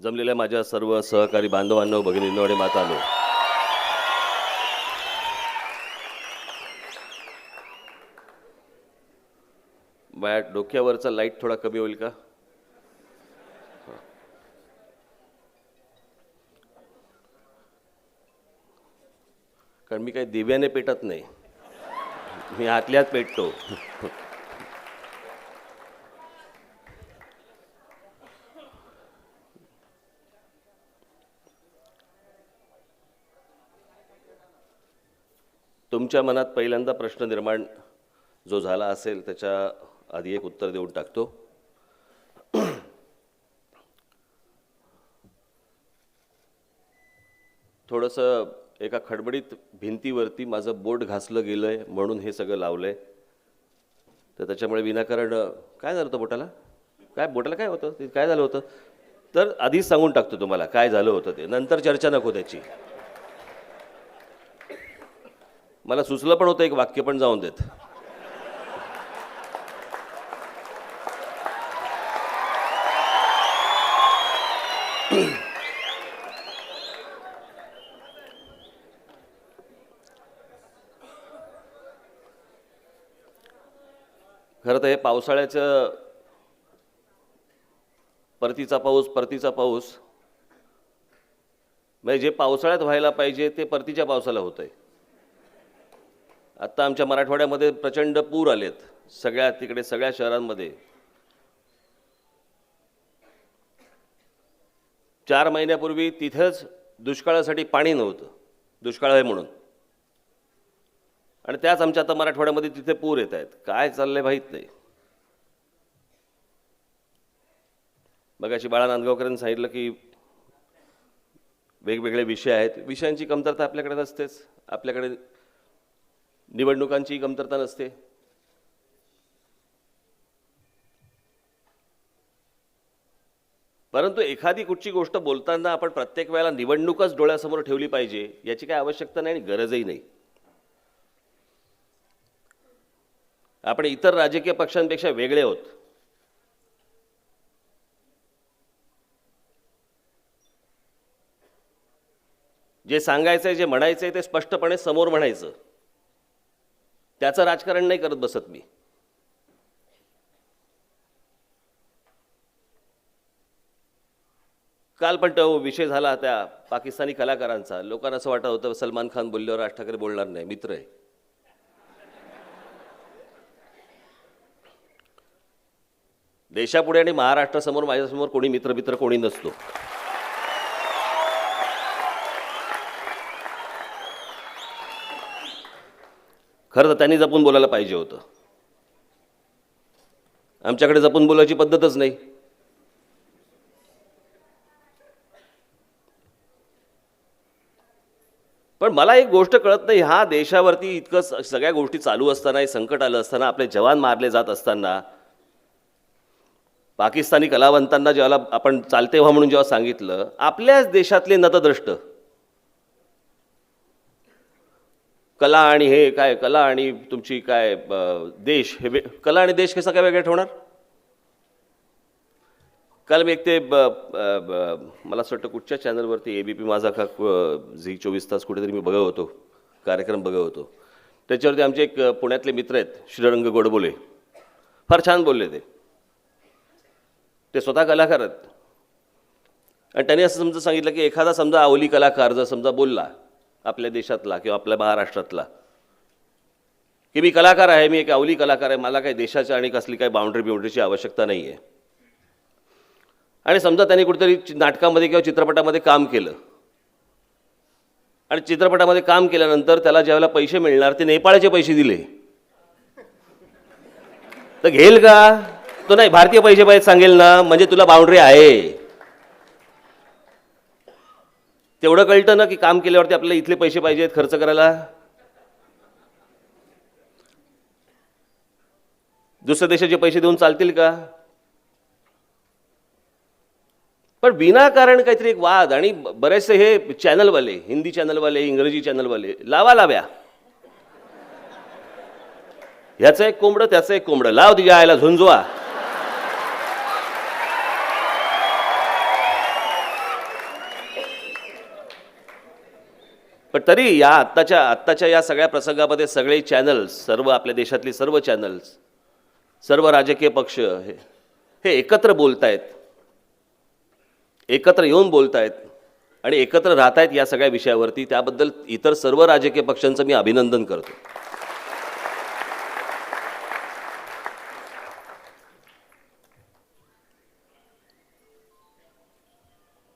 जमलेल्या माझ्या सर्व सहकारी बांधवांनो, भगिनींनो आणि मातांनो, माझ्या डोक्यावरचा लाईट थोडा कमी होईल का? कारण मी काही दिव्याने पेटत नाही, मी आतल्यात पेटतो. तुमच्या मनात पहिल्यांदा प्रश्न निर्माण जो झाला असेल त्याच्या आधी एक उत्तर देऊन टाकतो. थोडंसं एका खडबडीत भिंतीवरती माझं बोट घासलं गेलंय म्हणून हे सगळं लावलंय. तर त्याच्यामुळे विनाकारण काय झालं होतं बोटाला? बोटाला काय होतं? ते काय झालं होतं? तर आधीच सांगून टाकतो तुम्हाला काय झालं होतं ते, नंतर चर्चा नको त्याची. मला सुचलं पण होतं एक वाक्य, पण जाऊन देत. खरं तर हे पावसाळ्याचं परतीचा पाऊस म्हणजे जे पावसाळ्यात व्हायला पाहिजे ते परतीच्या पावसाला होतंय. आता आमच्या मराठवाड्यामध्ये प्रचंड पूर आलेत, तिकडे सगळ्या शहरांमध्ये. 4 महिन्यापूर्वी तिथेच दुष्काळासाठी पाणी नव्हतं, दुष्काळ आहे म्हणून, आणि त्याच आमच्या आता मराठवाड्यामध्ये तिथे पूर येत आहेत. काय चाललंय माहीत नाही. मगाशी बाळा नांदगावकरांनी सांगितलं की वेगवेगळे विषय आहेत. विषयांची कमतरता आपल्याकडे नसतेच, आपल्याकडे निवडणुकांची कमतरता नसते. परंतु एखादी कुठची गोष्ट बोलताना आपण प्रत्येक वेळेला निवडणूकच डोळ्यासमोर ठेवली पाहिजे याची काही आवश्यकता नाही आणि गरजही नाही. आपण इतर राजकीय पक्षांपेक्षा वेगळे आहोत. जे सांगायचंय, जे म्हणायचंय ते स्पष्टपणे समोर म्हणायचं. त्याचं राजकारण नाही करत बसत मी. काल पण तो विषय झाला त्या पाकिस्तानी कलाकारांचा. लोकांना असं वाटत होतं सलमान खान बोलल्यावर राज ठाकरे बोलणार नाही, मित्र आहे. देशापुढे आणि महाराष्ट्रासमोर माझ्यासमोर कोणी मित्र कोणी नसतो. खरं तर त्यांनी जपून बोलायला पाहिजे होतं. आमच्याकडे जपून बोलायची पद्धतच नाही. पण मला एक गोष्ट कळत नाही, हा देशावरती इतकं सगळ्या गोष्टी चालू असताना, संकट आलं असताना, आपले जवान मारले जात असताना, पाकिस्तानी कलावंतांना जेव्हा आपण चालते व्हा म्हणून जेव्हा सांगितलं, आपल्याच देशातले नतद्रष्ट कला आणि हे काय, कला आणि तुमची काय देश, हे कला आणि देश कसं काय वेगळं ठेवणार? काल मी एक ते मला असं वाटतं कुठच्या चॅनलवरती ABP माझा का झी 24 तास कुठेतरी मी बघत होतो, कार्यक्रम बघत होतो. त्याच्यावरती आमचे एक पुण्यातले मित्र आहेत श्रीरंग गोडबोले, फार छान बोलले. ते स्वतः कलाकार आहेत. आणि त्यांनी असं समजा सांगितलं की एखादा समजा अवली कलाकार जर समजा बोलला आपल्या देशातला किंवा आपल्या महाराष्ट्रातला की मी कलाकार आहे, मी एक अवली कलाकार आहे, मला काही देशाच्या आणि कसली काही बाउंड्रीची आवश्यकता नाही आहे, आणि समजा त्यांनी कुठेतरी नाटकामध्ये किंवा चित्रपटामध्ये काम केलं आणि चित्रपटामध्ये काम केल्यानंतर त्याला ज्यावेळेला पैसे मिळणार ते नेपाळचे पैसे दिले तर घेईल का तो? नाही, भारतीय पैसे पाहिजे सांगेल ना, म्हणजे तुला बाउंड्री आहे. तेवढं कळतं ना की काम केल्यावरती आपल्याला इथले पैसे पाहिजेत खर्च करायला. दुसऱ्या देशाचे पैसे देऊन चालतील का? पण विनाकारण काहीतरी एक वाद. आणि बरेचसे हे चॅनलवाले, हिंदी चॅनलवाले, इंग्रजी चॅनलवाले लाव्या ह्याचं एक कोंबडं त्याचं एक कोंबडं, लाव तिच्या आयला झुंजवा. पण तरी या आत्ताच्या या सगळ्या प्रसंगामध्ये सगळे चॅनल्स, सर्व आपल्या देशातली सर्व चॅनल्स, सर्व राजकीय पक्ष हे एकत्र बोलतायत, एकत्र येऊन बोलतायत आणि एकत्र राहतायत या सगळ्या विषयावरती. त्याबद्दल इतर सर्व राजकीय पक्षांचं मी अभिनंदन करतो.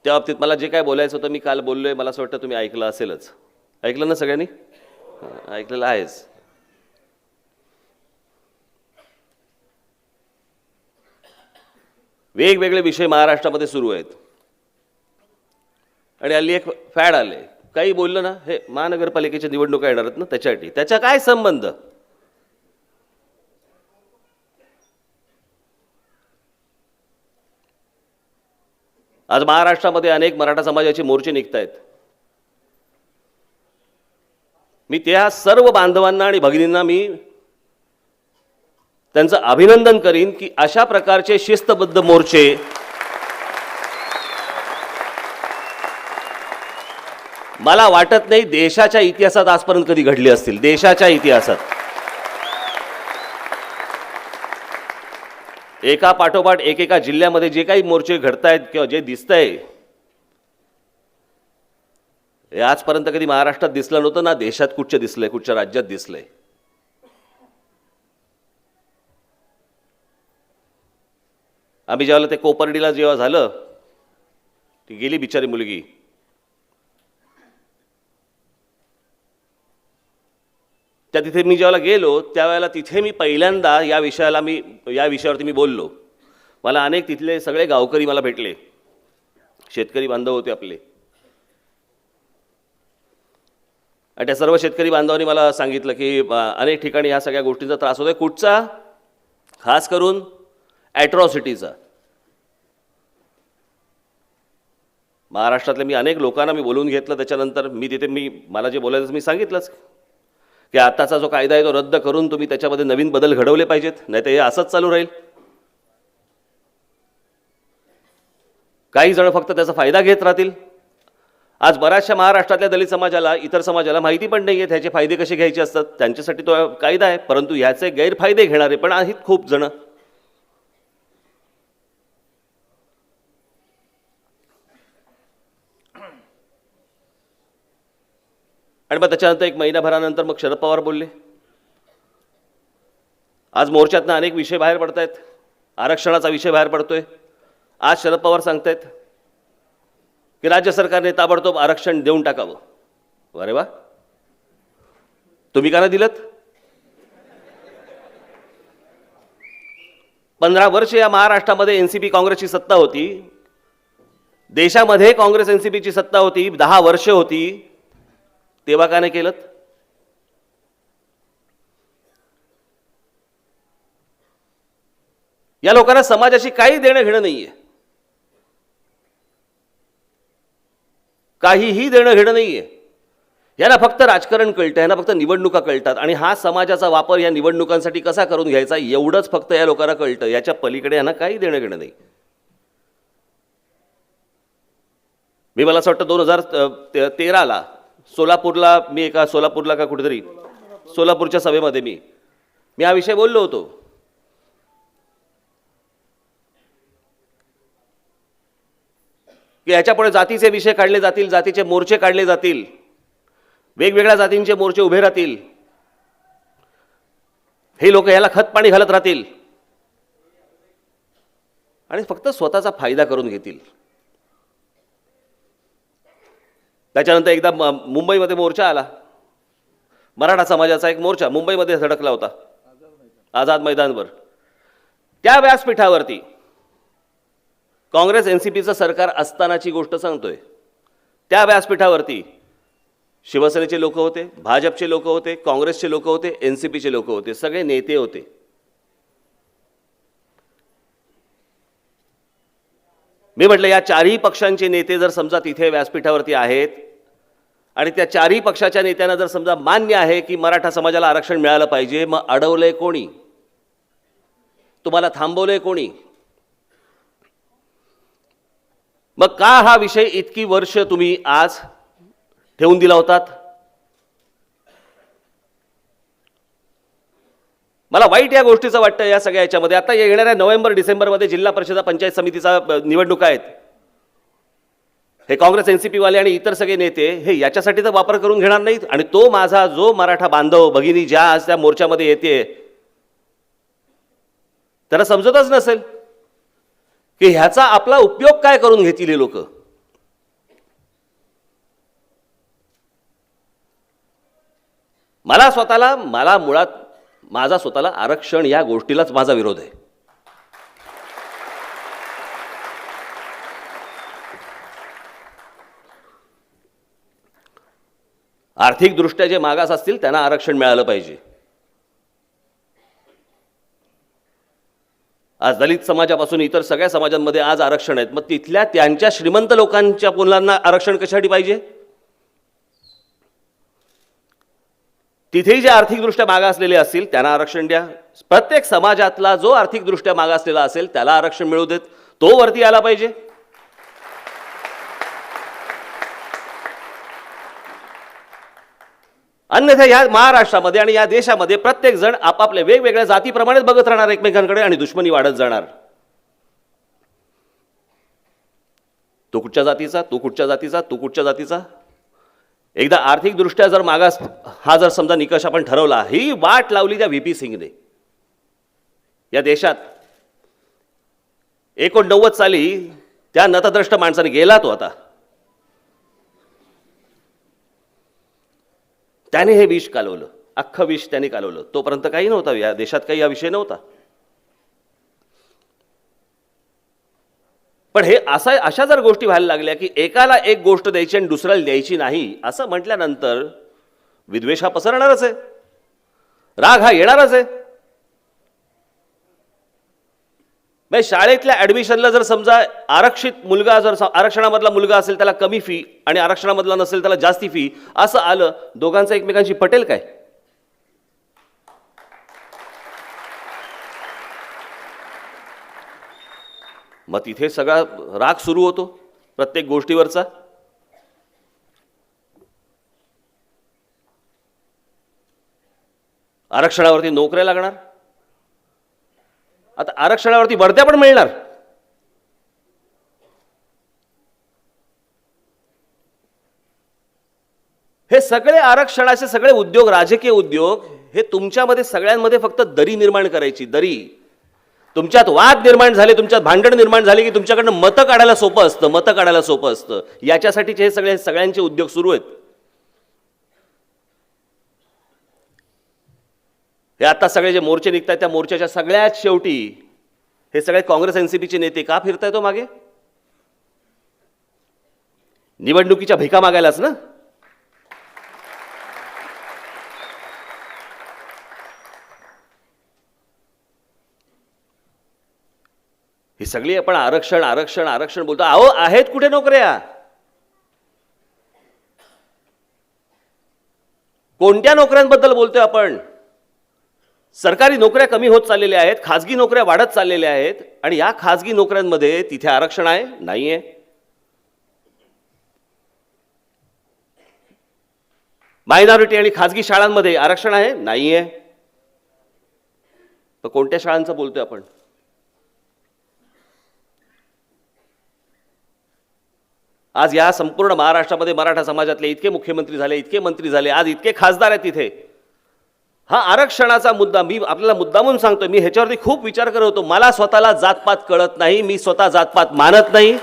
त्या बाबतीत मला जे काय बोलायचं होतं मी काल बोललोय. मला असं वाटतं तुम्ही ऐकलं असेलच. ऐकलं ना सगळ्यांनी? ऐकलेलं आहेच. वेगवेगळे विषय महाराष्ट्रामध्ये सुरू आहेत आणि हल्ली एक फॅड आले. काही बोललं ना, हे महानगरपालिकेच्या निवडणुका येणार आहेत ना, त्याच्यासाठी. त्याचा काय संबंध? आज महाराष्ट्रामध्ये अनेक मराठा समाजाचे मोर्चे निघत आहेत. मी त्या सर्व बांधवांना आणि भगिनींना मी त्यांचं अभिनंदन करीन की अशा प्रकारचे शिस्तबद्ध मोर्चे मला वाटत नाही देशाच्या इतिहासात आजपर्यंत कधी घडले असतील. देशाच्या इतिहासात एका पाठोपाठ एकेका जिल्ह्यामध्ये जे काही मोर्चे घडतायत किंवा जे दिसतंय हे आजपर्यंत कधी महाराष्ट्रात दिसलं नव्हतं ना. देशात कुठच्या दिसलंय, कुठच्या राज्यात दिसलंय. आम्ही जेव्हा ते कोपर्डीला जेव्हा झालं, ती गेली बिचारी मुलगी. त्या तिथे मी जेव्हा गेलो त्यावेळेला तिथे मी पहिल्यांदा या विषयावरती मी बोललो. मला अनेक तिथले सगळे गावकरी मला भेटले, शेतकरी बांधव होते आपले. आणि त्या सर्व शेतकरी बांधवांनी मला सांगितलं की अनेक ठिकाणी ह्या सगळ्या गोष्टींचा त्रास होतोय. कुठचा? खास करून ॲट्रॉसिटीचा. महाराष्ट्रातल्या मी अनेक लोकांना मी बोलवून घेतलं. त्याच्यानंतर मला जे बोलायचं मी सांगितलंच की आताचा जो कायदा आहे तो रद्द करून तुम्ही त्याच्यामध्ये नवीन बदल घडवले पाहिजेत, नाही तर हे असंच चालू राहील. काही जण फक्त त्याचा फायदा घेत राहतील. आज बऱ्याचशा महाराष्ट्रातल्या दलित समाजाला, इतर समाजाला माहिती पण नाही आहे त्याचे फायदे कसे घ्यायचे असतात. त्यांच्यासाठी तो कायदा आहे, परंतु ह्याचे गैरफायदे घेणारे पण आहेत खूप जण. आणि मग त्याच्यानंतर एक महिनाभरानंतर मग शरद पवार बोलले. आज मोर्चातनं अनेक विषय बाहेर पडत आहेत. आरक्षणाचा विषय बाहेर पडतोय. आज शरद पवार सांगतायत की राज्य सरकारने ताबडतोब आरक्षण देऊन टाकावं. अरे वा, तुम्ही का नाही दिलं? 15 वर्ष या महाराष्ट्रामध्ये एनसीपी काँग्रेसची सत्ता होती. देशामध्ये काँग्रेस एनसीपीची सत्ता होती. 10 वर्ष होती. तेव्हा का नाही केलं? या लोकांना समाजाशी काही देणं घेणं नाहीये. काहीही देणं घेणं नाहीये. यांना फक्त राजकारण कळतं, यांना फक्त निवडणुका कळतात आणि हा समाजाचा वापर या निवडणुकांसाठी कसा करून घ्यायचा एवढंच फक्त या लोकांना कळतं. याच्या पलीकडे यांना काही देणं घेणं नाही. मला असं वाटतं 2013ला सोलापूरला मी सोलापूरला का कुठेतरी सोलापूरच्या सभेमध्ये मी हा विषय बोललो होतो की याच्यापुढे जातीचे विषय काढले जातील, जातीचे मोर्चे काढले जातील, वेगवेगळ्या जातींचे मोर्चे उभे राहतील. हे लोक याला खतपाणी घालत राहतील आणि फक्त स्वतःचा फायदा करून घेतील. त्याच्यानंतर एकदा मुंबईमध्ये मोर्चा आला. मराठा समाजाचा एक मोर्चा मुंबईमध्ये धडकला होता आझाद मैदानवर. त्या व्यासपीठावरती काँग्रेस एनसीपीचं सरकार असतानाची गोष्ट सांगतोय. त्या व्यासपीठावरती शिवसेनेचे लोक होते, भाजपचे लोक होते, काँग्रेसचे लोक होते, एनसीपीचे लोक होते, सगळे नेते होते. मी म्हटलं या चारही पक्षांचे नेते जर समजा तिथे व्यासपीठावरती आहेत आणि त्या चारही पक्षाच्या नेत्यांना जर समजा मान्य आहे की मराठा समाजाला आरक्षण मिळालं पाहिजे, मग अडवलंय कोणी? तुम्हाला थांबवलंय कोणी? मग का हा विषय इतकी वर्ष तुम्ही आज ठेवून दिला होतात? मला वाईट या गोष्टीचं वाटतं या सगळ्या याच्यामध्ये. आता येणाऱ्या नोव्हेंबर डिसेंबरमध्ये जिल्हा परिषद पंचायत समितीचा निवडणुका आहेत. हे काँग्रेस एनसीपी वाले आणि इतर सगळे नेते हे याच्यासाठी तर वापर करून घेणार नाहीत. आणि तो माझा जो मराठा बांधव भगिनी ज्या आज त्या मोर्चामध्ये येते त्याला समजतच नसेल की ह्याचा आपला उपयोग काय करून घेतील हे लोक. मला मुळात माझा स्वतःला आरक्षण या गोष्टीलाच माझा विरोध आहे. आर्थिकदृष्ट्या जे मागास असतील त्यांना आरक्षण मिळालं पाहिजे. आज दलित समाजापासून इतर सगळ्या समाजांमध्ये आज आरक्षण आहेत. मग तिथल्या त्यांच्या श्रीमंत लोकांच्या मुलांना आरक्षण कशासाठी पाहिजे? तिथेही जे आर्थिकदृष्ट्या मागासलेले असतील त्यांना आरक्षण द्या. प्रत्येक समाजातला जो आर्थिकदृष्ट्या मागासलेला असेल त्याला आरक्षण मिळू देत. तो वरती आला पाहिजे. अन्यथा या महाराष्ट्रामध्ये आणि या देशामध्ये प्रत्येक जण आपापल्या वेगवेगळ्या जातीप्रमाणेच बघत राहणार एकमेकांकडे आणि दुश्मनी वाढत जाणार. तो कुठच्या जातीचा, तो कुठच्या जातीचा, तो कुठच्या जातीचा. एकदा आर्थिकदृष्ट्या जर मागास हा जर समजा निकष आपण ठरवला, ही वाट लावली त्या व्ही पी सिंगने. या देशात 89 साली त्या नतद्रष्ट माणसाने गेला तो आता. त्याने हे विष कालवलं, अख्खं विष त्याने कालवलं. तोपर्यंत काही नव्हता या देशात, काही हा विषय नव्हता. पण हे अशा जर गोष्टी व्हायला लागल्या की एकाला एक गोष्ट द्यायची आणि दुसऱ्याला द्यायची नाही असं म्हटल्यानंतर विद्वेष हा पसरणारच आहे, राग हा येणारच आहे. शाळेतल्या ऍडमिशनला जर समजा आरक्षित मुलगा जर आरक्षणामधला मुलगा असेल त्याला कमी फी आणि आरक्षणामधला नसेल त्याला जास्ती फी असं आलं, दोघांचं एकमेकांशी पटेल काय? मग तिथे सगळा राग सुरू होतो प्रत्येक गोष्टीवरचा. आरक्षणावरती नोकऱ्या लागणार, आता आरक्षणावरती बढत्या पण मिळणार. हे सगळे आरक्षणाचे सगळे उद्योग, राजकीय उद्योग, हे तुमच्यामध्ये सगळ्यांमध्ये फक्त दरी निर्माण करायची. दरी, तुमच्यात वाद निर्माण झाले, तुमच्यात भांडण निर्माण झाले की तुमच्याकडनं मतं काढायला सोपं असतं, मतं काढायला सोपं असतं. याच्यासाठीचे हे सगळ्यांचे उद्योग सुरू आहेत. हे आता सगळे जे मोर्चे निघतात त्या मोर्चाच्या सगळ्यात शेवटी हे सगळे काँग्रेस एनसीपीचे नेते का फिरताय तो मागे? निवडणुकीच्या भिका मागायलाच ना. ही सगळी आपण आरक्षण आरक्षण आरक्षण बोलतो. अहो, आहेत कुठे नोकऱ्या? कोणत्या नोकऱ्यांबद्दल बोलतोय आपण? सरकारी नोकऱ्या कमी होत चाललेल्या आहेत, खाजगी नोकऱ्या वाढत चाललेल्या आहेत. आणि या खाजगी नोकऱ्यांमध्ये तिथे आरक्षण आहे? नाहीये. मायनॉरिटी आणि खाजगी शाळांमध्ये आरक्षण आहे? नाहीये. तर कोणत्या शाळांचं बोलतोय आपण? आज या संपूर्ण महाराष्ट्रामध्ये मराठा समाजातले इतके मुख्यमंत्री झाले, इतके मंत्री झाले, आज इतके खासदार आहेत तिथे. हा आरक्षणाचा मुद्दा मी आपल्याला मुद्दामून सांगतोय. मी ह्याच्यावरती खूप विचार करत होतो. मला स्वतःला जातपात कळत नाही, मी स्वतः जातपात मानत नाही.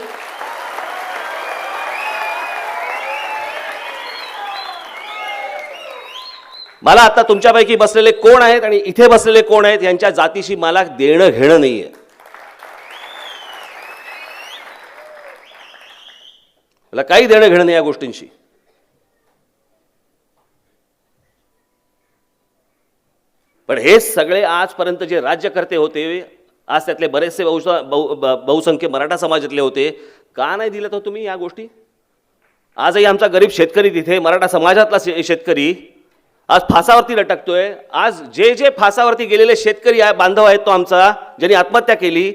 मला आता तुमच्यापैकी बसलेले कोण आहेत आणि इथे बसलेले कोण आहेत यांच्या जातीशी मला देणं घेणं नाहीये. मला काही देणं घेणं नाही या गोष्टींशी. पण हे सगळे आजपर्यंत जे राज्यकर्ते होते, आज त्यातले बरेचसे बहुसंख्य मराठा समाजातले होते, का नाही दिलं तर तुम्ही या गोष्टी? आजही आमचा गरीब शेतकरी तिथे, मराठा समाजातला शेतकरी आज फासावरती लटकतोय. आज जे फासावरती गेलेले शेतकरी बांधव आहेत, तो आमचा ज्यांनी आत्महत्या केली,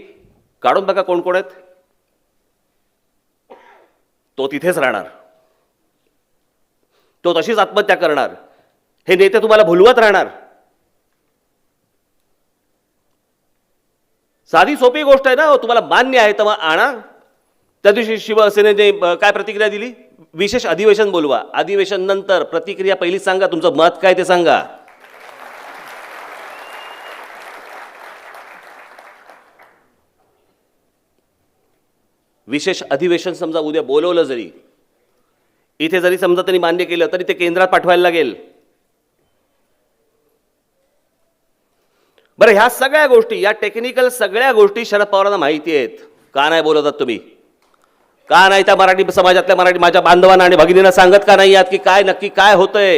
काढून बघा कोण कोण आहेत. तो तिथेच राहणार, तो तशीच आत्महत्या करणार. हे नेते तुम्हाला भुलवत राहणार. साधी सोपी गोष्ट आहे ना हो, तुम्हाला मान्य आहे तर मग आणा. त्या दिवशी शिवसेनेने काय प्रतिक्रिया दिली? विशेष अधिवेशन बोलवा. अधिवेशन नंतर प्रतिक्रिया पहिलीच सांगा, तुमचं मत काय ते सांगा. विशेष अधिवेशन समजा उद्या बोलवलं जरी, इथे जरी समजा त्यांनी मान्य केलं तरी ते केंद्रात पाठवायला लागेल. बरं, ह्या सगळ्या गोष्टी, या टेक्निकल सगळ्या गोष्टी शरद पवारांना माहिती आहेत. का नाही बोलतात तुम्ही? का नाही त्या मराठी समाजातल्या मराठी माझ्या बांधवांना आणि भगिनींना सांगत का नाही आहात की काय नक्की काय होतंय?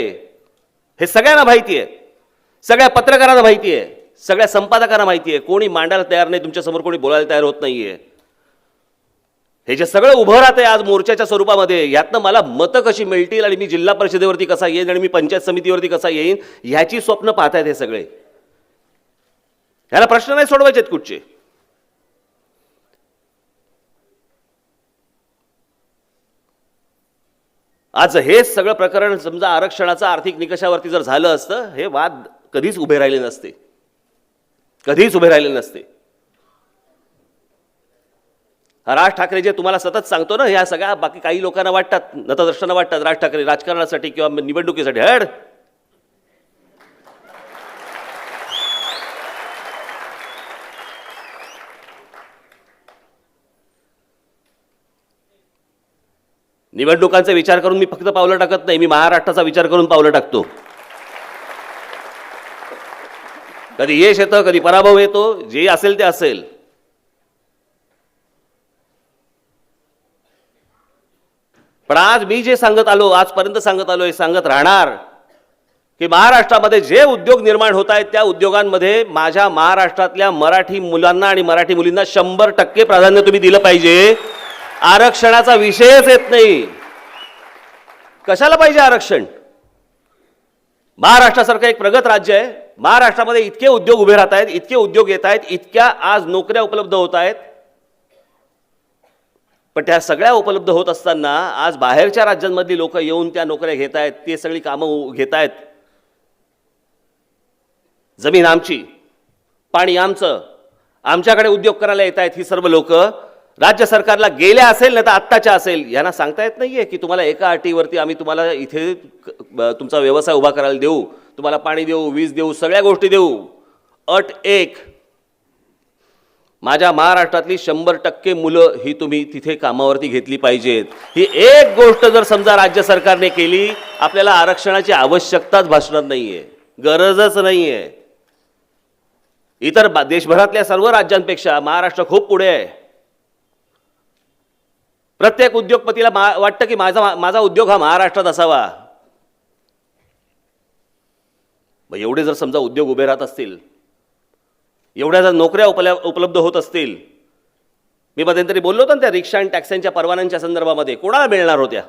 हे सगळ्यांना माहिती आहे, सगळ्या पत्रकारांना माहिती आहे, सगळ्या संपादकांना माहिती आहे. कोणी मांडायला तयार नाही, तुमच्यासमोर कोणी बोलायला तयार होत नाहीये. हे जे सगळं उभं राहतंय आज मोर्चाच्या स्वरूपामध्ये, यातनं मला मतं कशी मिळतील आणि मी जिल्हा परिषदेवरती कसा येईन आणि मी पंचायत समितीवरती कसा येईन, ह्याची स्वप्न पाहतायत हे सगळे. ह्याला प्रश्न नाही सोडवायचे आहेत कुठचे. आज हे सगळं प्रकरण समजा आरक्षणाचं आर्थिक निकषावरती जर झालं असतं, हे वाद कधीच उभे राहिले नसते, कधीच उभे राहिले नसते. राज ठाकरे जे तुम्हाला सतत सांगतो ना, ह्या सगळ्या बाकी काही लोकांना वाटतात, नतद्रष्टांना वाटतात राज ठाकरे राजकारणासाठी किंवा निवडणुकीसाठी हड. निवडणुकांचा विचार करून मी फक्त पावलं टाकत नाही, मी महाराष्ट्राचा विचार करून पावलं टाकतो. कधी यश येतं, कधी पराभव येतो, जे असेल ते असेल. पण आज मी जे सांगत आलो, आजपर्यंत सांगत आलोय, सांगत राहणार की महाराष्ट्रामध्ये जे उद्योग निर्माण होत आहेत त्या उद्योगांमध्ये माझ्या महाराष्ट्रातल्या मराठी मुलांना आणि मराठी मुलींना 100% प्राधान्य तुम्ही दिलं पाहिजे. आरक्षणाचा विषयच येत नाही. कशाला पाहिजे आरक्षण? महाराष्ट्रासारखं एक प्रगत राज्य आहे, महाराष्ट्रामध्ये इतके उद्योग उभे राहत आहेत, इतके उद्योग येत आहेत, इतक्या आज नोकऱ्या उपलब्ध होत आहेत. पण त्या सगळ्या उपलब्ध होत असताना आज बाहेरच्या राज्यांमधली लोक येऊन त्या नोकऱ्या घेत आहेत, ते सगळी कामं घेत आहेत. जमीन आमची, पाणी आमचं, आमच्याकडे उद्योग करायला येत आहेत ही सर्व लोक. राज्य सरकारला गेल्या असेल ना तर आत्ताच्या असेल, यांना सांगता येत नाहीये की तुम्हाला एका अटीवरती आम्ही तुम्हाला इथे तुमचा व्यवसाय उभा करायला देऊ, तुम्हाला पाणी देऊ, वीज देऊ, सगळ्या गोष्टी देऊ. अट एक, माझ्या महाराष्ट्रातली 100% मुलं ही तुम्ही तिथे कामावरती घेतली पाहिजेत. ही एक गोष्ट जर समजा राज्य सरकारने केली, आपल्याला आरक्षणाची आवश्यकताच भासणार नाहीये, गरजच नाहीये. इतर देशभरातल्या सर्व राज्यांपेक्षा महाराष्ट्र खूप पुढे आहे. प्रत्येक उद्योगपतीला वाटतं की माझा उद्योग हा महाराष्ट्रात असावा. मग एवढे जर समजा उद्योग उभे राहत असतील, एवढ्या जर नोकऱ्या उपलब्ध होत असतील, मी मध्यंतरी बोललो होतो ना त्या रिक्षा आणि टॅक्स्यांच्या परवान्यांच्या संदर्भामध्ये, कोणाला मिळणार होत्या?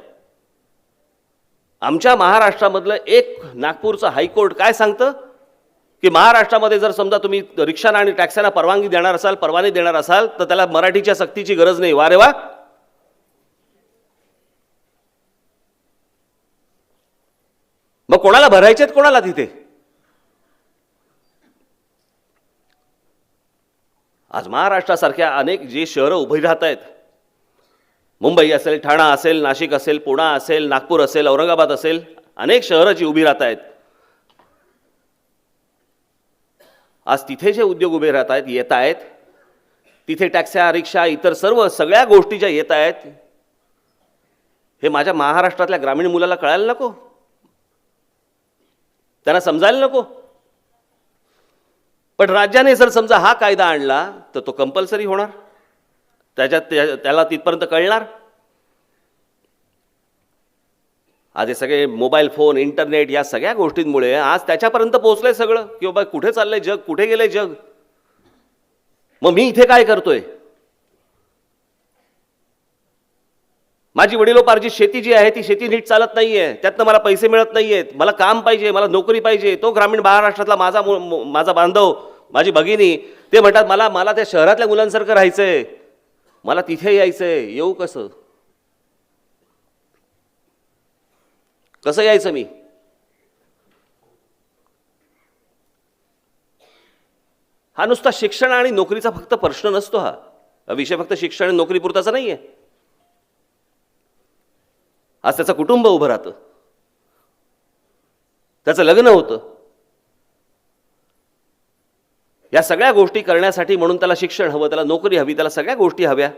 आमच्या महाराष्ट्रामधलं एक नागपूरचं हायकोर्ट काय सांगतं की महाराष्ट्रामध्ये जर समजा तुम्ही रिक्षांना आणि टॅक्स्यांना परवानगी देणार असाल, परवाने देणार असाल, तर त्याला मराठीच्या सक्तीची गरज नाही. वा रे वा. मग कोणाला भरायचेत, कोणाला तिथे? आज महाराष्ट्रासारख्या अनेक जे शहरं उभी राहत आहेत, मुंबई असेल, ठाणा असेल, नाशिक असेल, पुणे असेल, नागपूर असेल, औरंगाबाद असेल, अनेक शहरं जी उभी राहत आहेत, आज तिथे जे उद्योग उभे राहत आहेत, येत आहेत, तिथे टॅक्स्या, रिक्षा, इतर सर्व सगळ्या गोष्टी ज्या येत आहेत, हे माझ्या महाराष्ट्रातल्या ग्रामीण मुलाला कळायला नको? त्यांना समजायला नको? पण राज्याने जर समजा हा कायदा आणला तर तो कंपल्सरी होणार, त्याला तिथपर्यंत कळणार. आज हे सगळे मोबाईल फोन, इंटरनेट या सगळ्या गोष्टींमुळे आज त्याच्यापर्यंत पोहोचलंय सगळं की बाबा कुठे चाललंय जग, कुठे गेलंय जग. मग मी इथे काय करतोय? माझी वडिलोपार्जित शेती जी आहे ती शेती नीट चालत नाहीये, त्यातनं मला पैसे मिळत नाहीयेत, मला काम पाहिजे, मला नोकरी पाहिजे. तो ग्रामीण महाराष्ट्रातला माझा बांधव, माझी भगिनी, ते म्हणतात मला त्या शहरातल्या मुलांसारखं राहायचंय, मला तिथे यायचंय. येऊ कसं? कसं यायचं मी? हा नुसता शिक्षण आणि नोकरीचा फक्त प्रश्न नसतो. हा विषय फक्त शिक्षण आणि नोकरी पुरताचा नाही आहे. आज त्याचं कुटुंब उभं राहतं, त्याचं लग्न होतं. या सगळ्या गोष्टी करण्यासाठी म्हणून त्याला शिक्षण हवं, त्याला नोकरी हवी, त्याला सगळ्या गोष्टी हव्या.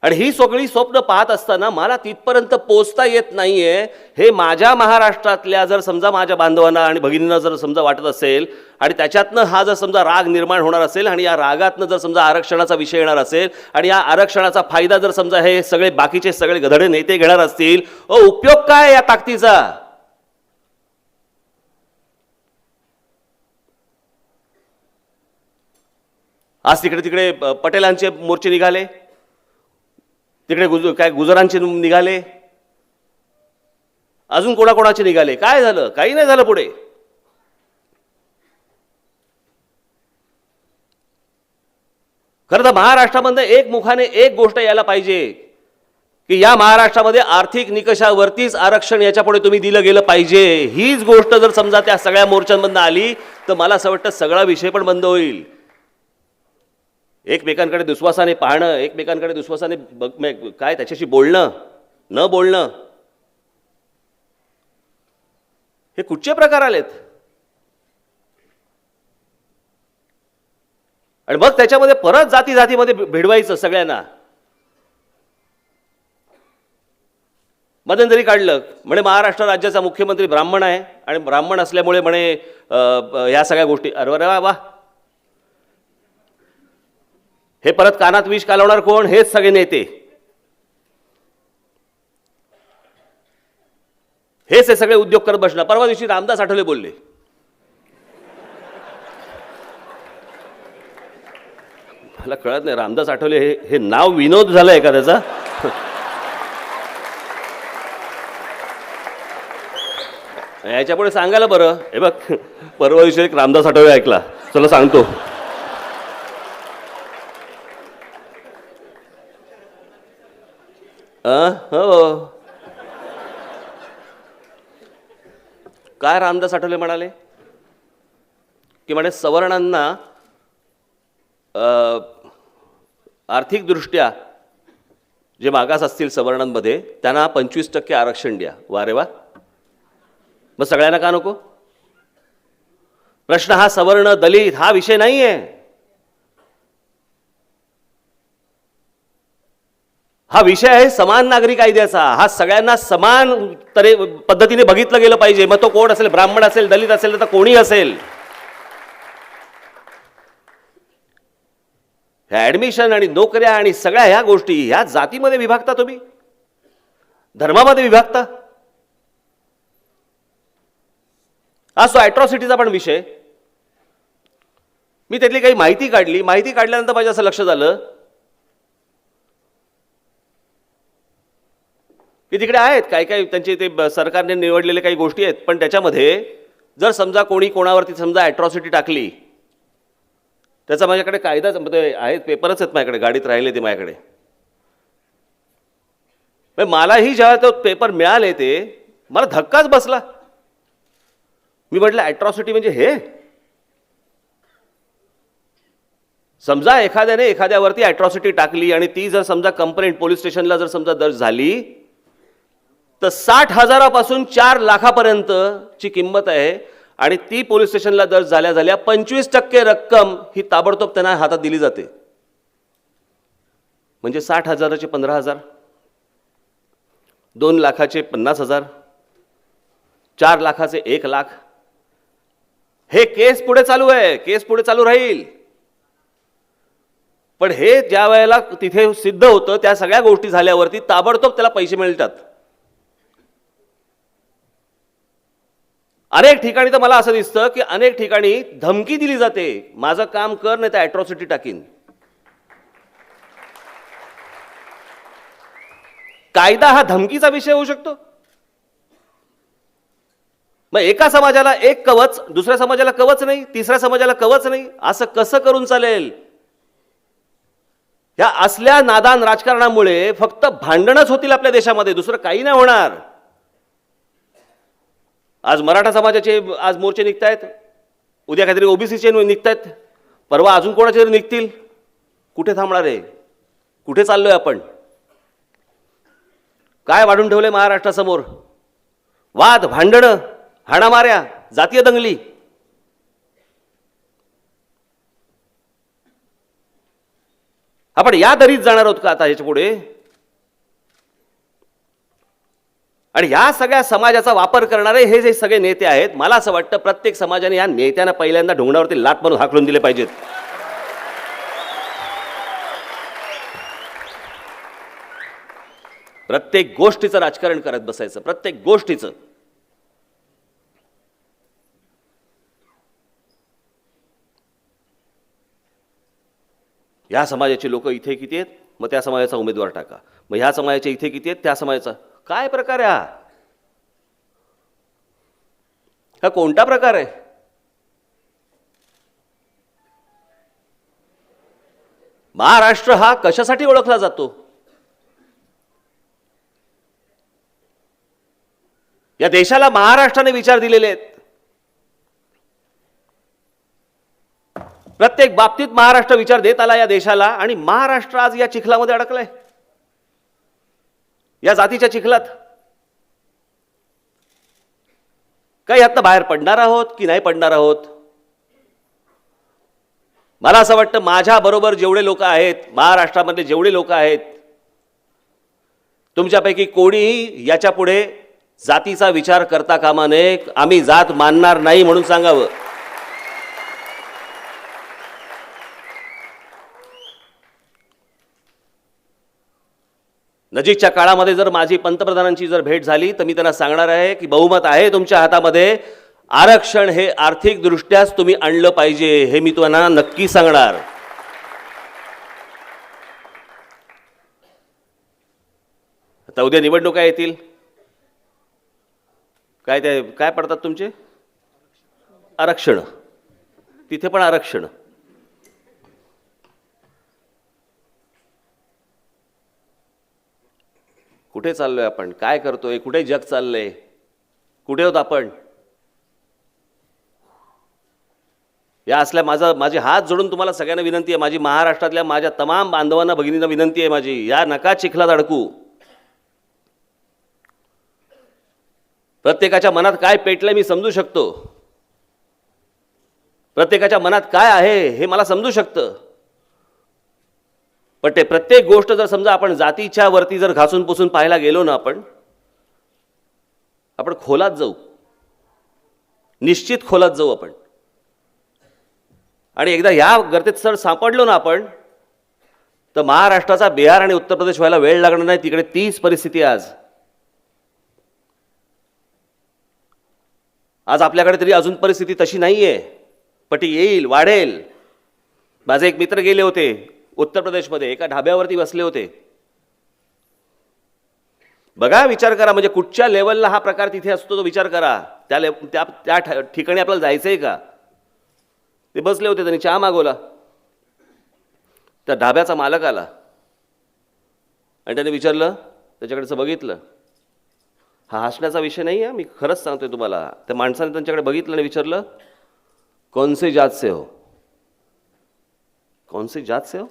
आणि ही सगळी स्वप्न पाहत असताना मला तिथपर्यंत पोचता येत नाहीये हे माझ्या महाराष्ट्रातल्या जर समजा माझ्या बांधवांना आणि भगिनींना जर समजा वाटत असेल आणि त्याच्यातनं हा जर समजा राग निर्माण होणार असेल आणि या रागातनं जर समजा आरक्षणाचा विषय येणार असेल आणि या आरक्षणाचा फायदा जर समजा हे सगळे बाकीचे सगळे गधडे नेते घेणार असतील, उपयोग काय या ताकदीचा? आज तिकडे तिकडे पटेलांचे मोर्चे निघाले, तिकडे गुजरांचे निघाले, अजून कोणाकोणाचे निघाले. काय झालं? काही नाही झालं. पुढे खरं तर महाराष्ट्रामध्ये एक मुखाने एक गोष्ट यायला पाहिजे की या महाराष्ट्रामध्ये आर्थिक निकषावरतीच आरक्षण याच्या पुढे तुम्ही दिलं गेलं पाहिजे. हीच गोष्ट जर समजा त्या सगळ्या मोर्चांमधून आली तर मला असं वाटतं सगळा विषय पण बंद होईल. एकमेकांकडे दुश्वासाने पाहणं, एकमेकांकडे दुश्वासाने काय त्याच्याशी बोलणं न बोलणं, हे कुठचे प्रकार आलेत? आणि मग त्याच्यामध्ये परत जाती जातीमध्ये भिडवायचं सगळ्यांना. मध्यंतरी काढलं म्हणे महाराष्ट्र राज्याचा मुख्यमंत्री ब्राह्मण आहे आणि ब्राह्मण असल्यामुळे म्हणे ह्या सगळ्या गोष्टी. अरे वा वा, हे परत कानात विष कालवणार कोण? हेच सगळे नेते, हेच हे सगळे उद्योग करत बसणार. परवा दिवशी रामदास आठवले बोलले, मला कळत नाही रामदास आठवले हे नाव विनोद झालंय का त्याचा? याच्यापुढे सांगायला बरं. हे बघ, परवा दिवशी एक रामदास आठवले ऐकला, चला सांगतो. हो, काय रामदास आठवले म्हणाले की म्हणे सवर्णांना आर्थिकदृष्ट्या जे मागास असतील सवर्णांमध्ये त्यांना 25% आरक्षण द्या. वा रे वा, मग सगळ्यांना का नको? प्रश्न हा सवर्ण दलित हा विषय नाही आहे. हा विषय आहे समान नागरी कायद्याचा. हा सगळ्यांना समान पद्धतीने बघितलं गेलं पाहिजे. मग तो कोण असेल, ब्राह्मण असेल, दलित असेल, तर कोणी असेल. ऍडमिशन आणि नोकऱ्या आणि सगळ्या ह्या गोष्टी ह्या जातीमध्ये विभागता, तुम्ही धर्मामध्ये विभागता. आज तो अॅट्रॉसिटीचा पण विषय. मी त्यातली काही माहिती काढली. माहिती काढल्यानंतर माझ्या असं लक्ष झालं की तिकडे आहेत काय काय त्यांचे ते सरकारने निवडलेले काही गोष्टी आहेत, पण त्याच्यामध्ये जर समजा कोणी कोणावरती समजा अॅट्रॉसिटी टाकली, त्याचा माझ्याकडे कायदा आहेत, पेपरच आहेत माझ्याकडे, गाडीत राहिले ते माझ्याकडे. मलाही जेव्हा तो पेपर मिळाले ते मला धक्काच बसला. मी म्हटलं अॅट्रॉसिटी म्हणजे हे? समजा एखाद्याने एखाद्यावरती अॅट्रॉसिटी टाकली आणि ती जर समजा कंप्लेंट पोलीस स्टेशनला जर समजा दर्ज झाली तर 60,000पासून 4 लाखापर्यंतची किंमत आहे. आणि ती पोलीस स्टेशनला दर्ज झाल्या 25% रक्कम ही ताबडतोब त्यांना हातात दिली जाते. म्हणजे 60,000चे 15,000, 2 लाखाचे 50,000, 4 लाखाचे 1 लाख. हे केस पुढे चालू आहे, केस पुढे चालू राहील. पण हे ज्या वेळेला तिथे सिद्ध होतं त्या सगळ्या गोष्टी झाल्यावरती ताबडतोब त्याला पैसे मिळतात. अनेक ठिकाणी तर मला असं दिसतं की अनेक ठिकाणी धमकी दिली जाते, माझं काम कर नाही तर अॅट्रॉसिटी टाकीन. कायदा हा धमकीचा विषय होऊ शकतो. मग एका समाजाला एक कवच, दुसऱ्या समाजाला कवच नाही, तिसऱ्या समाजाला कवच नाही, असं कसं करून चालेल? ह्या असल्या नादान राजकारणामुळे फक्त भांडणच होतील आपल्या देशामध्ये, दुसरं काही नाही होणार. आज मराठा समाजाचे आज मोर्चे निघतायत, उद्या काहीतरी ओबीसीचे निघतायत, परवा अजून कोणाचे तरी निघतील. कुठे थांबणार आहे? कुठे चाललोय आपण? काय वाढून ठेवले महाराष्ट्रासमोर? वाद, भांडणं, हाणामाऱ्या, जातीय दंगली. आपण या दरीत जाणार आहोत का आता ह्याच्या पुढे? आणि या सगळ्या समाजाचा वापर करणारे हे जे सगळे नेते आहेत, मला असं वाटतं प्रत्येक समाजाने या नेत्यांना पहिल्यांदा ढोंगणावरती लाट मारून हाकलून दिले पाहिजेत. प्रत्येक गोष्टीचं राजकारण करत बसायचं, प्रत्येक गोष्टीचं. या समाजाचे लोक इथे किती आहेत, मग त्या समाजाचा उमेदवार टाका. मग ह्या समाजाचे इथे किती आहेत, त्या समाजाचा. काय प्रकार आहे हा? हा कोणता प्रकार आहे? महाराष्ट्र हा कशासाठी ओळखला जातो? या देशाला महाराष्ट्राने विचार दिलेले आहेत. प्रत्येक बाबतीत महाराष्ट्र विचार देत आला या देशाला, आणि महाराष्ट्र आज या चिखलामध्ये अडकलाय, या जातीच्या चिखलात. काही यातनं बाहेर पडणार आहोत की नाही पडणार आहोत? मला असं वाटतं माझ्या बरोबर जेवढे लोक आहेत, महाराष्ट्रामध्ये जेवढे लोक आहेत, तुमच्यापैकी कोणीही याच्या पुढे जातीचा विचार करता कामा नये. आम्ही जात मानणार नाही म्हणून सांगावं. नजीकच्या काळामध्ये जर माझी पंतप्रधानांची जर भेट झाली तर मी त्यांना सांगणार आहे की बहुमत आहे तुमच्या हातामध्ये. आरक्षण हे आर्थिक दृष्ट्याच तुम्ही आणलं पाहिजे, हे मी तुम्हाला नक्की सांगणार. आता उद्या निवडणुका येतील. काय पडतात तुमचे? आरक्षण. तिथे पण आरक्षण. कुठे चाललोय आपण? काय करतोय? कुठे जग चाललंय? कुठे होत आपण? या असल्या माझे हात जोडून तुम्हाला सगळ्यांना विनंती आहे, माझी महाराष्ट्रातल्या माझ्या तमाम बांधवांना, भगिनींना विनंती आहे माझी, या नका चिखलात अडकू. प्रत्येकाच्या मनात काय पेटलंय मी समजू शकतो. प्रत्येकाच्या मनात काय आहे हे मला समजू शकतं. पण ते प्रत्येक गोष्ट जर समजा आपण जातीच्या वरती जर घासून पुसून पाहायला गेलो ना, आपण खोलात जाऊ, निश्चित खोलात जाऊ आपण. आणि एकदा या गर्तेत सर सापडलो ना आपण, तर महाराष्ट्राचा बिहार आणि उत्तर प्रदेश व्हायला वेळ लागणार नाही. तिकडे तीच परिस्थिती आज आपल्याकडे तरी अजून परिस्थिती तशी नाहीये, पण ती येईल, वाढेल. माझे एक मित्र गेले होते उत्तर प्रदेशमध्ये, एका ढाब्यावरती बसले होते. बघा, विचार करा, म्हणजे कुठच्या लेवलला हा प्रकार तिथे असतो तो विचार करा. त्या ठिकाणी आपल्याला जायचंय का? ते बसले होते, त्यांनी चहा मागवला. त्या ढाब्याचा मालक आला आणि त्याने विचारलं, त्याच्याकडचं बघितलं. हा हसण्याचा विषय नाही आहे, मी खरंच सांगतोय तुम्हाला. त्या माणसाने त्यांच्याकडे बघितलं आणि विचारलं, कौन से जात से हो? कौन से जात से हो?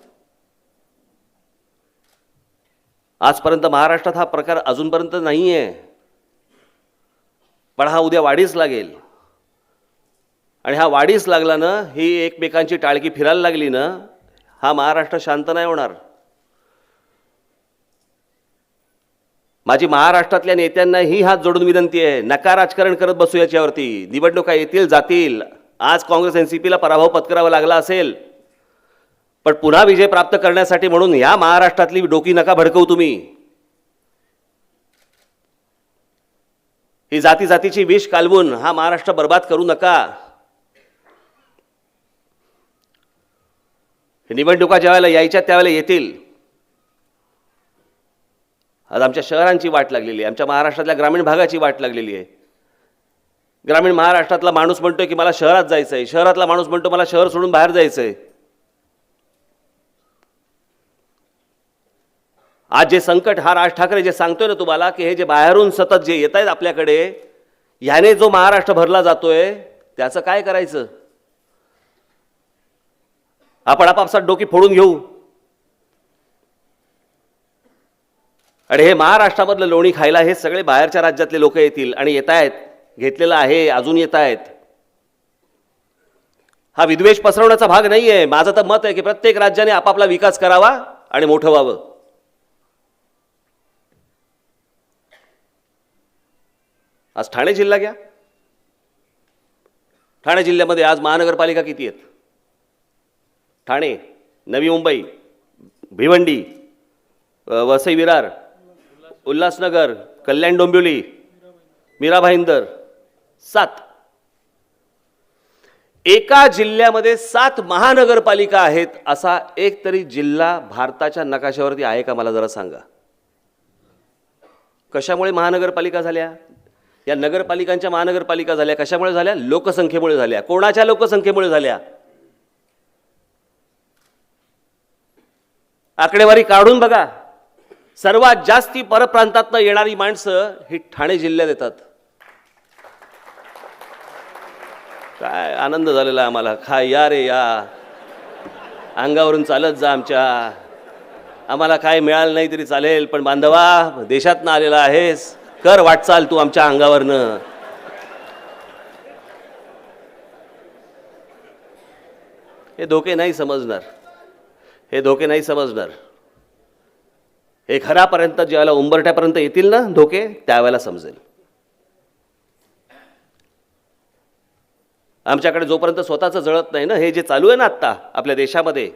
आजपर्यंत महाराष्ट्रात हा प्रकार अजूनपर्यंत नाही आहे, पण हा उद्या वाढीस लागेल. आणि हा वाढीस लागला ना, ही एकमेकांची टाळकी फिरायला लागली ना, हा महाराष्ट्र शांत नाही होणार. माझी महाराष्ट्रातल्या नेत्यांना ही हात जोडून विनंती आहे, नका राजकारण करत बसू याच्यावरती. निवडणुका येतील जातील. आज काँग्रेस एनसीपीला पराभव पत्करावा लागला असेल, पण पुन्हा विजय प्राप्त करण्यासाठी म्हणून या महाराष्ट्रातली डोकी नका भडकवू तुम्ही. ही जातीची विष कालवून हा महाराष्ट्र बर्बाद करू नका. निवडणुका ज्यावेळेला यायच्या त्यावेळेला येतील. आज आमच्या शहरांची वाट लागलेली आहे, आमच्या महाराष्ट्रातल्या ग्रामीण भागाची वाट लागलेली आहे. ग्रामीण महाराष्ट्रातला माणूस म्हणतोय की मला शहरात जायचं आहे, शहरातला माणूस म्हणतो मला शहर सोडून बाहेर जायचं आहे. आज जे संकट हा राज ठाकरे जे सांगतोय ना तुम्हाला, की हे जे बाहेरून सतत जे येत आहेत आपल्याकडे, ह्याने जो महाराष्ट्र भरला जातोय, त्याचं काय करायचं? आपण आपापसात डोकी फोडून घेऊ आणि हे महाराष्ट्रामधलं लोणी खायला हे सगळे बाहेरच्या राज्यातले लोक येतील आणि येत आहेत, घेतलेलं आहे, अजून येत आहेत. हा विद्वेष पसरवण्याचा भाग नाहीये. माझं तर मत आहे की प्रत्येक राज्याने आपापला विकास करावा आणि मोठं व्हावं. आज ठाणे जिल्हा घ्या. ठाणे जिल्ह्यामध्ये आज महानगरपालिका किती आहेत? ठाणे, नवी मुंबई, भिवंडी, वसई विरार, उल्हासनगर, कल्याण डोंबिवली, मीरा भाईंदर, 7. एका जिल्ह्यामध्ये 7 महानगरपालिका आहेत. असा एक तरी जिल्हा भारताच्या नकाशावरती आहे का? मला जरा सांगा. कशामुळे महानगरपालिका झाल्या? या नगरपालिकांच्या महानगरपालिका झाल्या कशामुळे झाल्या? लोकसंख्येमुळे झाल्या. कोणाच्या लोकसंख्येमुळे झाल्या? आकडेवारी काढून बघा. सर्वात जास्ती परप्रांतातनं येणारी माणसं ही ठाणे जिल्ह्यात येतात. काय आनंद झालेला आम्हाला. या रे या, अंगावरून चालत जा आमच्या. आम्हाला काय मिळालं नाही तरी चालेल, पण बांधवा देशातनं आलेला आहेस, कर वाटचाल तू आमच्या अंगावरनं. हे धोके नाही समजणार. हे धोके नाही समजणार. हे घरापर्यंत ज्यावेळेला उंबरठ्यापर्यंत येतील ना धोके, त्यावेळेला समजेल. आमच्याकडे जोपर्यंत स्वतःचं जळत नाही ना, हे जे चालू आहे ना आत्ता आपल्या देशामध्ये,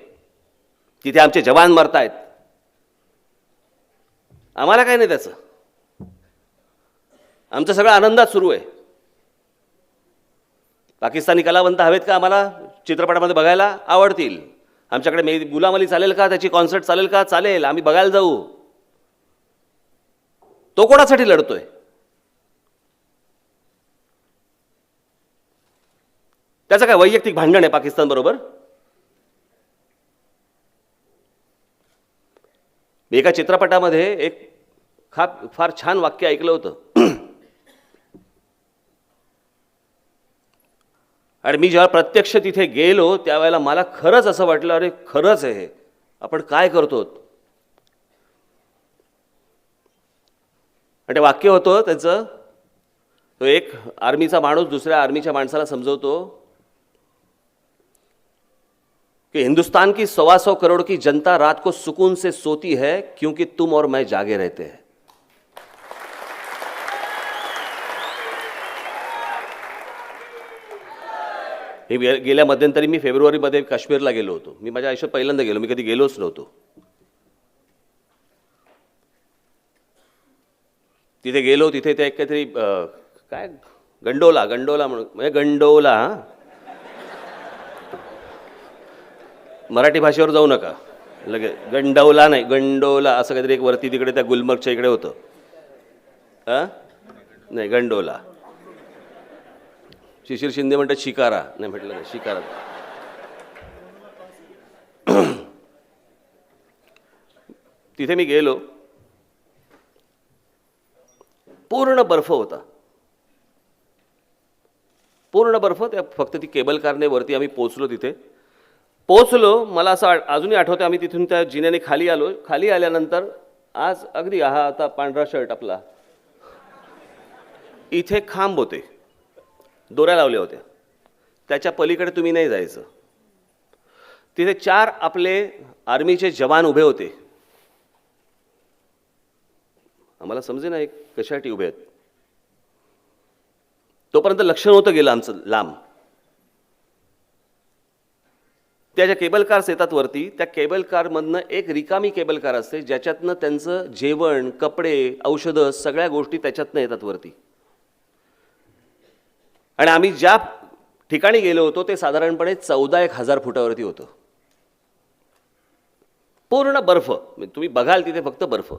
तिथे आमचे जवान मरतायत, आम्हाला काय नाही त्याचं. आमचं सगळं आनंदात सुरू आहे. पाकिस्तानी कलावंत हवेत का आम्हाला चित्रपटामध्ये बघायला? आवडतील. आमच्याकडे गुलाम अली चालेल का? त्याची कॉन्सर्ट चालेल का? चालेल, आम्ही बघायला जाऊ. तो कोणासाठी लढतोय? त्याचं काय वैयक्तिक भांडण आहे पाकिस्तान बरोबर? मी एका चित्रपटामध्ये एक फार छान वाक्य ऐकलं होतं. आणि मी जेव्हा प्रत्यक्ष तिथे गेलो त्यावेळेला मला खरंच असं वाटलं, अरे खरंच आहे हे, आपण काय करतो. आणि ते वाक्य होतं त्याचं, तो एक आर्मीचा माणूस दुसऱ्या आर्मीच्या माणसाला समजवतो कि हिंदुस्तान की 125 करोड़ की जनता रात को सुकून से सोती है क्योंकि तुम और मैं जागे रहते हैं. हे गेल्या मध्यंतरी मी फेब्रुवारीमध्ये काश्मीरला गेलो होतो. मी माझ्या आयुष्यात पहिल्यांदा गेलो. मी कधी गेलोच नव्हतो. तिथे गेलो. तिथे ते एक काहीतरी काय गंडोला म्हणून, म्हणजे गंडोला, मराठी भाषेवर जाऊ नका लगे. गंडवला नाही, गंडोला असं काहीतरी एक वरती तिकडे त्या गुलमर्गच्या इकडे होतं. नाही, गंडोला. शिशिर शिंदे म्हणतात शिकारा, नाही म्हटलं नाही, शिकारा. तिथे मी गेलो. पूर्ण बर्फ होता. पूर्ण बर्फ. त्या फक्त ती केबल कारने वरती आम्ही पोचलो. तिथे पोचलो. मला असं अजूनही आठवतं, आम्ही तिथून त्या जिन्याने खाली आलो. खाली आल्यानंतर आज अगदी हा आता पांढरा शर्ट आपला, इथे खांब होते, दोऱ्या लावल्या होत्या. त्याच्या पलीकडे तुम्ही नाही जायचं. तिथे 4 आपले आर्मीचे जवान उभे होते. आम्हाला समजे ना एक कशासाठी उभे आहेत. तोपर्यंत लक्ष नव्हतं गेलं आमचं लांब. त्या ज्या केबल कार्स येतात वरती, त्या केबल कारमधनं एक रिकामी केबल कार असते ज्याच्यातनं त्यांचं जेवण, कपडे, औषधं सगळ्या गोष्टी त्याच्यातनं येतात वरती. आणि आम्ही ज्या ठिकाणी गेलो होतो ते साधारणपणे 14,000 फुटावरती होतं. पूर्ण बर्फ. तुम्ही बघाल तिथे फक्त बर्फ.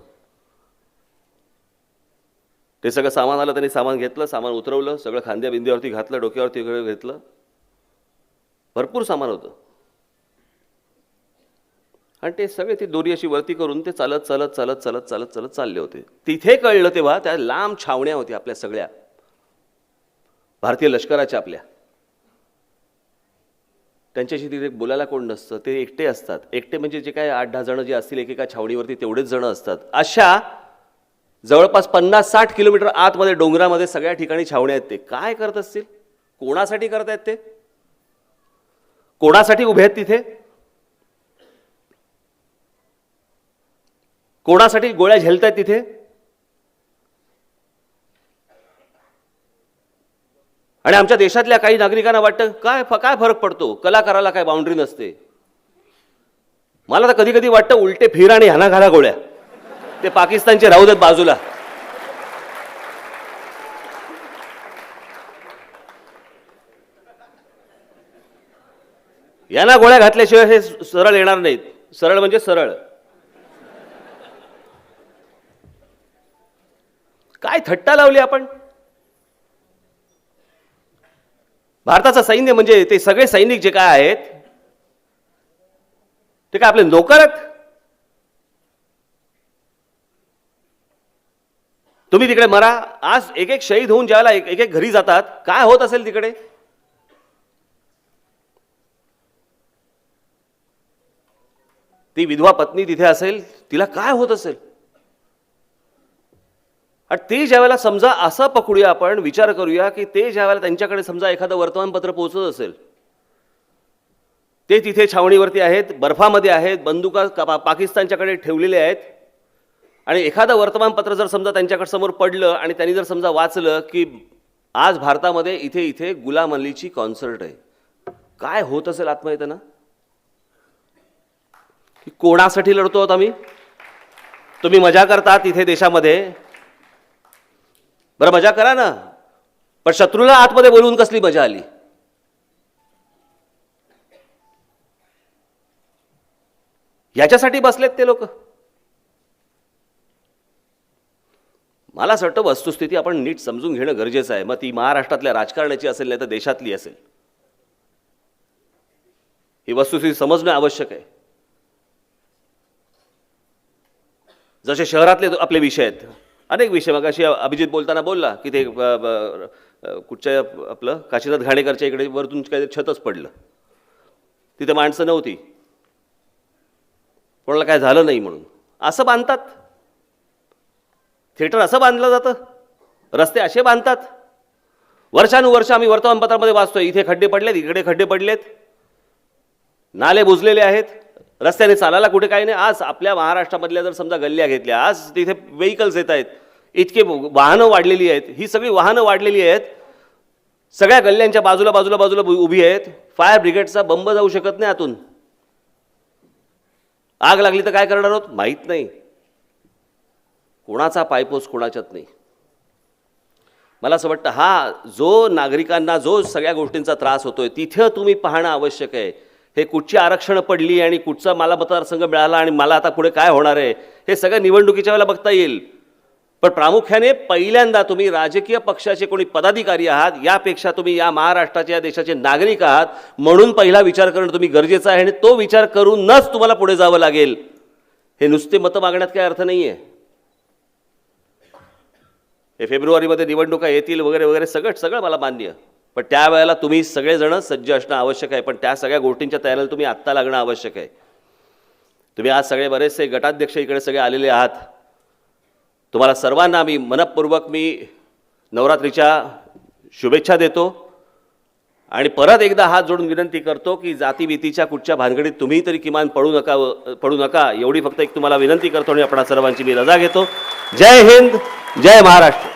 ते सगळं सामान आलं, त्यांनी सामान घेतलं, सामान उतरवलं, सगळं खांद्या बिंद्यावरती घातलं, डोक्यावरती घेतलं. भरपूर सामान होतं. आणि ते सगळे ती दोरी अशी वरती करून ते चालत चालत चालत चालत चालत चालत चालले होते. तिथे कळलं तेव्हा त्या लांब छावण्या होत्या आपल्या सगळ्या भारतीय लष्कराच्या आपल्या. त्यांच्याशी तिथे बोलायला कोण नसतं, ते एकटे असतात. एकटे म्हणजे जे काय 8-10 जण जे असतील एकेका छावणीवरती तेवढेच जण असतात. अशा जवळपास 50-60 किलोमीटर आतमध्ये डोंगरामध्ये सगळ्या ठिकाणी छावण्या आहेत. ते काय करत असतील? कोणासाठी करत आहेत ते? कोणासाठी उभे आहेत तिथे? कोणासाठी गोळ्या झेलतायत तिथे? आणि आमच्या देशातल्या काही नागरिकांना वाटतं काय काय फरक पडतो, कलाकाराला काय बाउंड्री नसते. मला तर कधी कधी वाटतं उलटे फिर आणि ह्याना घाला गोळ्या, ते पाकिस्तानचे राहू देत बाजूला. यांना गोळ्या घातल्याशिवाय हे सरळ येणार नाहीत. सरळ म्हणजे सरळ. काय थट्टा लावली आपण. भारताचं सैन्य म्हणजे ते सगळे सैनिक जे काय आहेत ते काय आपले नोकर आहेत? तुम्ही तिकडे मरा. आज एक एक शहीद होऊन ज्याला एक एक घरी जातात, काय होत असेल तिकडे? ती विधवा पत्नी तिथे असेल, तिला काय होत असेल? आणि ते ज्यावेळेला समजा असं पकडूया, आपण विचार करूया की ते ज्यावेळेला त्यांच्याकडे समजा एखादं वर्तमानपत्र पोहोचत असेल, ते तिथे छावणीवरती आहेत, बर्फामध्ये आहेत, बंदुका पाकिस्तानच्याकडे ठेवलेले आहेत, आणि एखादं वर्तमानपत्र जर समजा त्यांच्याकडे समोर पडलं आणि त्यांनी जर समजा वाचलं की आज भारतामध्ये इथे इथे गुलाम अलीची कॉन्सर्ट आहे, काय होत असेल आत्महत्येनं? की कोणासाठी लढतो आहोत आम्ही? तुम्ही मजा करतात इथे देशामध्ये, बरं मजा करा ना, पण शत्रूला आतमध्ये बोलवून कसली मजा आली? याच्यासाठी बसलेत ते लोक. मला असं वाटतं वस्तुस्थिती आपण नीट समजून घेणं गरजेचं आहे. मग ती महाराष्ट्रातल्या राजकारणाची असेल नाही तर देशातली असेल, ही वस्तुस्थिती समजणं आवश्यक आहे. जसे शहरातले आपले विषय आहेत, अनेक विषय. मग अशी अभिजित बोलताना बोलला की ते कुठच्या आपलं काशीनाथ घाणेकरच्या इकडे वरतून काही छतच पडलं, तिथे माणसं नव्हती, कोणाला काय झालं नाही म्हणून. असं बांधतात थिएटर, असं बांधलं जातं, रस्ते असे बांधतात. वर्षानुवर्ष आम्ही वर्तमानपत्रामध्ये वाचतोय, इथे खड्डे पडलेत, इकडे खड्डे पडलेत, नाले बुजलेले आहेत, रस्त्याने चालायला कुठे काही नाही. आज आपल्या महाराष्ट्रामधल्या जर समजा गल्ल्या घेतल्या, आज तिथे व्हेकल्स येत आहेत, इतके वाहनं वाढलेली आहेत, ही सगळी वाहनं वाढलेली आहेत, सगळ्या गल्ल्यांच्या बाजूला बाजूला बाजूला उभी आहेत. फायर ब्रिगेडचा बंब जाऊ शकत नाही आतून. आग लागली तर काय करणार आहोत माहीत नाही. कोणाचा पायपोस कोणाच्यात नाही. मला असं वाटतं हा जो नागरिकांना जो सगळ्या गोष्टींचा त्रास होतोय तिथे तुम्ही पाहणं आवश्यक आहे. हे कुठची आरक्षण पडली आणि कुठचा मला मतदारसंघ मिळाला आणि मला आता पुढे काय होणार आहे हे सगळं निवडणुकीच्या वेळेला बघता येईल. पण प्रामुख्याने पहिल्यांदा तुम्ही राजकीय पक्षाचे कोणी पदाधिकारी आहात, यापेक्षा तुम्ही या महाराष्ट्राच्या या देशाचे नागरिक आहात, म्हणून पहिला विचार करणं तुम्ही गरजेचं आहे. आणि तो विचार करूनच तुम्हाला पुढे जावं लागेल. हे नुसते मतं मागण्यात काही अर्थ नाही आहे. हे फेब्रुवारीमध्ये निवडणुका येतील वगैरे वगैरे सगळं मला मान्य, पण त्यावेळेला तुम्ही सगळेजण सज्ज असणं आवश्यक आहे. पण त्या सगळ्या गोष्टींच्या तयारीला तुम्ही आत्ता लागणं आवश्यक आहे. तुम्ही आज सगळे बरेचसे गटाध्यक्ष इकडे सगळे आलेले आहात. तुम्हाला सर्वांना मी मनपूर्वक नवरात्रीच्या शुभेच्छा देतो आणि परत एकदा हात जोडून विनंती करतो की जातीभीतीच्या कुठच्या भानगडीत तुम्ही तरी किमान पडू नका एवढी फक्त एक तुम्हाला विनंती करतो आणि आपणा सर्वांची मी रजा घेतो. जय हिंद, जय महाराष्ट्र.